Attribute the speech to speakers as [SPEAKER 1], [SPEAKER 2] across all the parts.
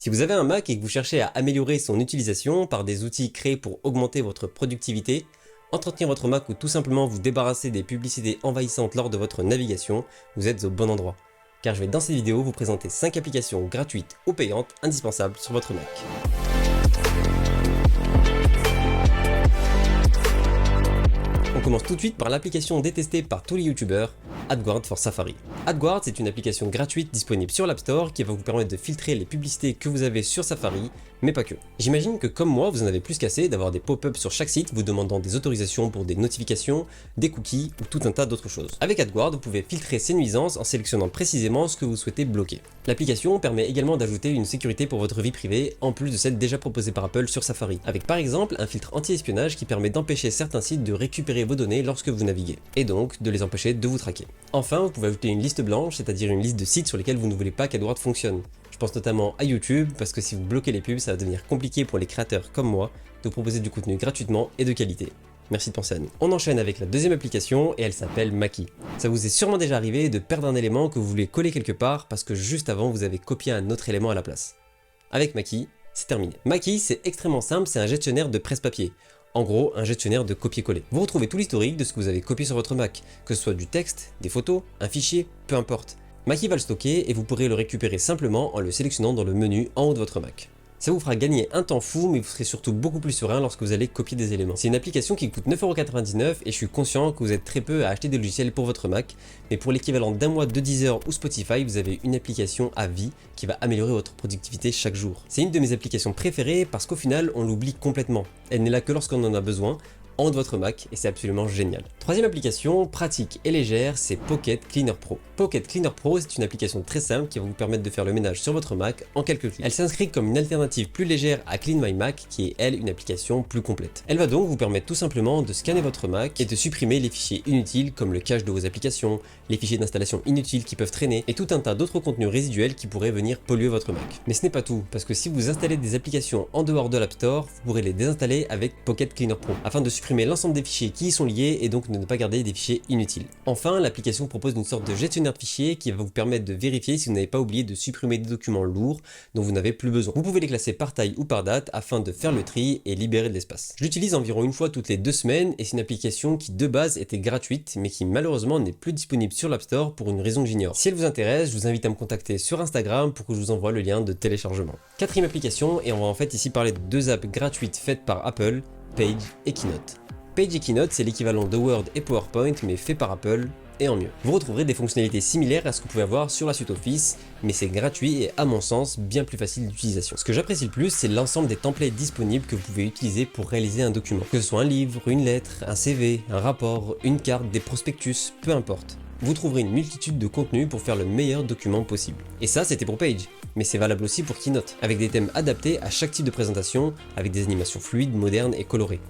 [SPEAKER 1] Si vous avez un Mac et que vous cherchez à améliorer son utilisation par des outils créés pour augmenter votre productivité, entretenir votre Mac ou tout simplement vous débarrasser des publicités envahissantes lors de votre navigation, vous êtes au bon endroit. Car je vais dans cette vidéo vous présenter 5 applications gratuites ou payantes indispensables sur votre Mac. On commence tout de suite par l'application détestée par tous les youtubeurs, AdGuard for Safari. AdGuard, c'est une application gratuite disponible sur l'App Store qui va vous permettre de filtrer les publicités que vous avez sur Safari, mais pas que. J'imagine que comme moi, vous en avez plus qu'assez d'avoir des pop-ups sur chaque site vous demandant des autorisations pour des notifications, des cookies ou tout un tas d'autres choses. Avec AdGuard, vous pouvez filtrer ces nuisances en sélectionnant précisément ce que vous souhaitez bloquer. L'application permet également d'ajouter une sécurité pour votre vie privée, en plus de celle déjà proposée par Apple sur Safari, avec par exemple un filtre anti-espionnage qui permet d'empêcher certains sites de récupérer vos données lorsque vous naviguez, et donc de les empêcher de vous traquer. Enfin, vous pouvez ajouter une liste blanche, c'est-à-dire une liste de sites sur lesquels vous ne voulez pas qu'AdGuard fonctionne. Je pense notamment à YouTube, parce que si vous bloquez les pubs, ça va devenir compliqué pour les créateurs comme moi de vous proposer du contenu gratuitement et de qualité. Merci de penser à nous. On enchaîne avec la deuxième application et elle s'appelle Maki. Ça vous est sûrement déjà arrivé de perdre un élément que vous voulez coller quelque part parce que juste avant vous avez copié un autre élément à la place. Avec Maki, c'est terminé. Maki, c'est extrêmement simple, c'est un gestionnaire de presse-papier. En gros, un gestionnaire de copier-coller. Vous retrouvez tout l'historique de ce que vous avez copié sur votre Mac, que ce soit du texte, des photos, un fichier, peu importe. Maki va le stocker et vous pourrez le récupérer simplement en le sélectionnant dans le menu en haut de votre Mac. Ça vous fera gagner un temps fou, mais vous serez surtout beaucoup plus serein lorsque vous allez copier des éléments. C'est une application qui coûte 9,99€ et je suis conscient que vous êtes très peu à acheter des logiciels pour votre Mac, mais pour l'équivalent d'un mois de Deezer ou Spotify, vous avez une application à vie qui va améliorer votre productivité chaque jour. C'est une de mes applications préférées parce qu'au final, on l'oublie complètement. Elle n'est là que lorsqu'on en a besoin, en haut de votre Mac, et c'est absolument génial. Troisième application, pratique et légère, c'est Pocket Cleaner Pro. Pocket Cleaner Pro, c'est une application très simple qui va vous permettre de faire le ménage sur votre Mac en quelques clics. Elle s'inscrit comme une alternative plus légère à Clean My Mac, qui est elle une application plus complète. Elle va donc vous permettre tout simplement de scanner votre Mac et de supprimer les fichiers inutiles comme le cache de vos applications, les fichiers d'installation inutiles qui peuvent traîner et tout un tas d'autres contenus résiduels qui pourraient venir polluer votre Mac. Mais ce n'est pas tout, parce que si vous installez des applications en dehors de l'App Store, vous pourrez les désinstaller avec Pocket Cleaner Pro, afin de supprimer l'ensemble des fichiers qui y sont liés et donc de ne pas garder des fichiers inutiles. Enfin, l'application propose une sorte de gestionnaire de fichiers qui va vous permettre de vérifier si vous n'avez pas oublié de supprimer des documents lourds dont vous n'avez plus besoin. Vous pouvez les classer par taille ou par date afin de faire le tri et libérer de l'espace. Je l'utilise environ une fois toutes les 2 semaines et c'est une application qui de base était gratuite mais qui malheureusement n'est plus disponible sur l'App Store pour une raison que j'ignore. Si elle vous intéresse, je vous invite à me contacter sur Instagram pour que je vous envoie le lien de téléchargement. Quatrième application, et on va en fait ici parler de 2 apps gratuites faites par Apple, Page et Keynote. Page et Keynote, c'est l'équivalent de Word et PowerPoint, mais fait par Apple, et en mieux. Vous retrouverez des fonctionnalités similaires à ce que vous pouvez avoir sur la suite Office, mais c'est gratuit et à mon sens, bien plus facile d'utilisation. Ce que j'apprécie le plus, c'est l'ensemble des templates disponibles que vous pouvez utiliser pour réaliser un document. Que ce soit un livre, une lettre, un CV, un rapport, une carte, des prospectus, peu importe. Vous trouverez une multitude de contenus pour faire le meilleur document possible. Et ça, c'était pour Page, mais c'est valable aussi pour Keynote, avec des thèmes adaptés à chaque type de présentation, avec des animations fluides, modernes et colorées.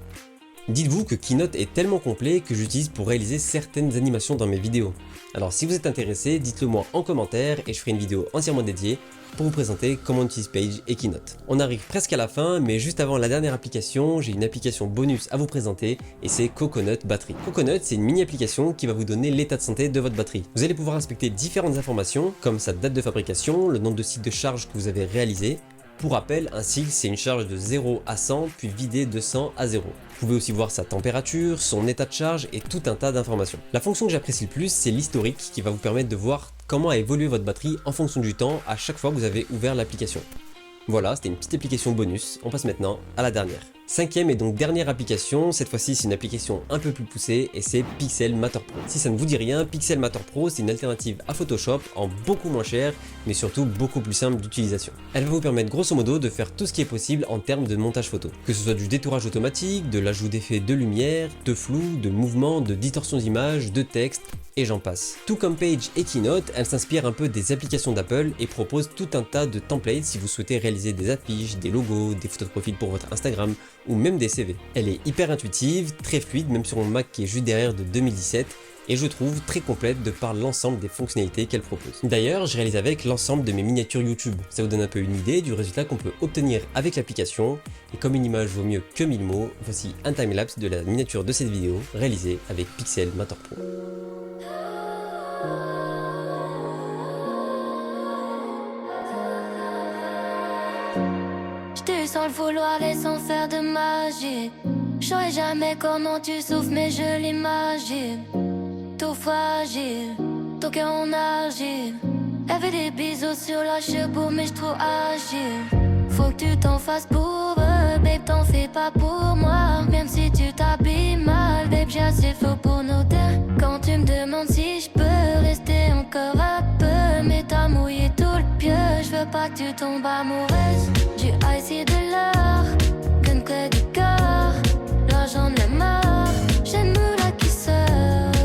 [SPEAKER 1] Dites-vous que Keynote est tellement complet que j'utilise pour réaliser certaines animations dans mes vidéos. Alors si vous êtes intéressé, dites-le moi en commentaire et je ferai une vidéo entièrement dédiée pour vous présenter comment on utilise Page et Keynote. On arrive presque à la fin, mais juste avant la dernière application, j'ai une application bonus à vous présenter et c'est Coconut Battery. Coconut, c'est une mini application qui va vous donner l'état de santé de votre batterie. Vous allez pouvoir inspecter différentes informations comme sa date de fabrication, le nombre de cycles de charge que vous avez réalisé. Pour rappel, un cycle, c'est une charge de 0 à 100, puis vidée de 100 à 0. Vous pouvez aussi voir sa température, son état de charge et tout un tas d'informations. La fonction que j'apprécie le plus, c'est l'historique qui va vous permettre de voir comment a évolué votre batterie en fonction du temps à chaque fois que vous avez ouvert l'application. Voilà, c'était une petite application bonus, on passe maintenant à la dernière. Cinquième et donc dernière application, cette fois-ci c'est une application un peu plus poussée et c'est Pixelmator Pro. Si ça ne vous dit rien, Pixelmator Pro c'est une alternative à Photoshop en beaucoup moins cher mais surtout beaucoup plus simple d'utilisation. Elle va vous permettre grosso modo de faire tout ce qui est possible en termes de montage photo. Que ce soit du détourage automatique, de l'ajout d'effets de lumière, de flou, de mouvement, de distorsion d'image, de texte, et j'en passe. Tout comme Page et Keynote, elle s'inspire un peu des applications d'Apple et propose tout un tas de templates si vous souhaitez réaliser des affiches, des logos, des photos de profil pour votre Instagram ou même des CV. Elle est hyper intuitive, très fluide, même sur mon Mac qui est juste derrière de 2017, et je trouve très complète de par l'ensemble des fonctionnalités qu'elle propose. D'ailleurs, je réalise avec l'ensemble de mes miniatures YouTube. Ça vous donne un peu une idée du résultat qu'on peut obtenir avec l'application, et comme une image vaut mieux que 1000 mots, voici un timelapse de la miniature de cette vidéo réalisée avec Pixelmator Pro.
[SPEAKER 2] J't'ai eu sans le vouloir et sans faire de magie. J'saurais jamais comment tu souffres mais je l'imagine. Tout fragile, ton cœur en argile. Elle fait des bisous sur la cheveux mais j'trouve agile. Faut que tu t'en fasses pour eux, babe, t'en fais pas pour moi. Même si tu t'habilles mal, babe, j'ai assez faux pour nos deux. Quand tu me demandes si je peux rester encore un peu, mais t'as mouillé tout le pieu, je veux pas que tu tombes amoureuse. Du ice et de l'or, donne que du corps, l'argent de la mort. J'ai une moula qui sort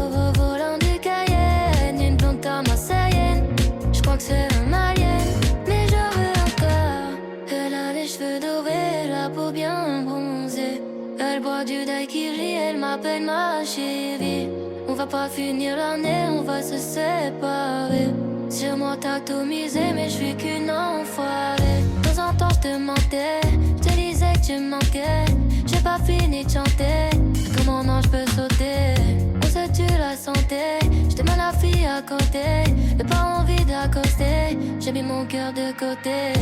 [SPEAKER 2] au volant du Cayenne, une blonde à marseillaine, je crois que c'est un alien, mais j'en veux encore. Elle a les cheveux dorés, la peau bien bronzée. Elle boit du daiquiri, elle m'appelle ma chérie. On va pas finir l'année, on va se séparer. Sur moi t'as tout misé, mais je suis qu'une enfoirée. De temps en temps je te mentais, je te disais que tu me manquais. J'ai pas fini de chanter, comment non je peux sauter. On se tue la santé, j'étais mal la fille à côté. J'ai pas envie d'accoster, j'ai mis mon cœur de côté.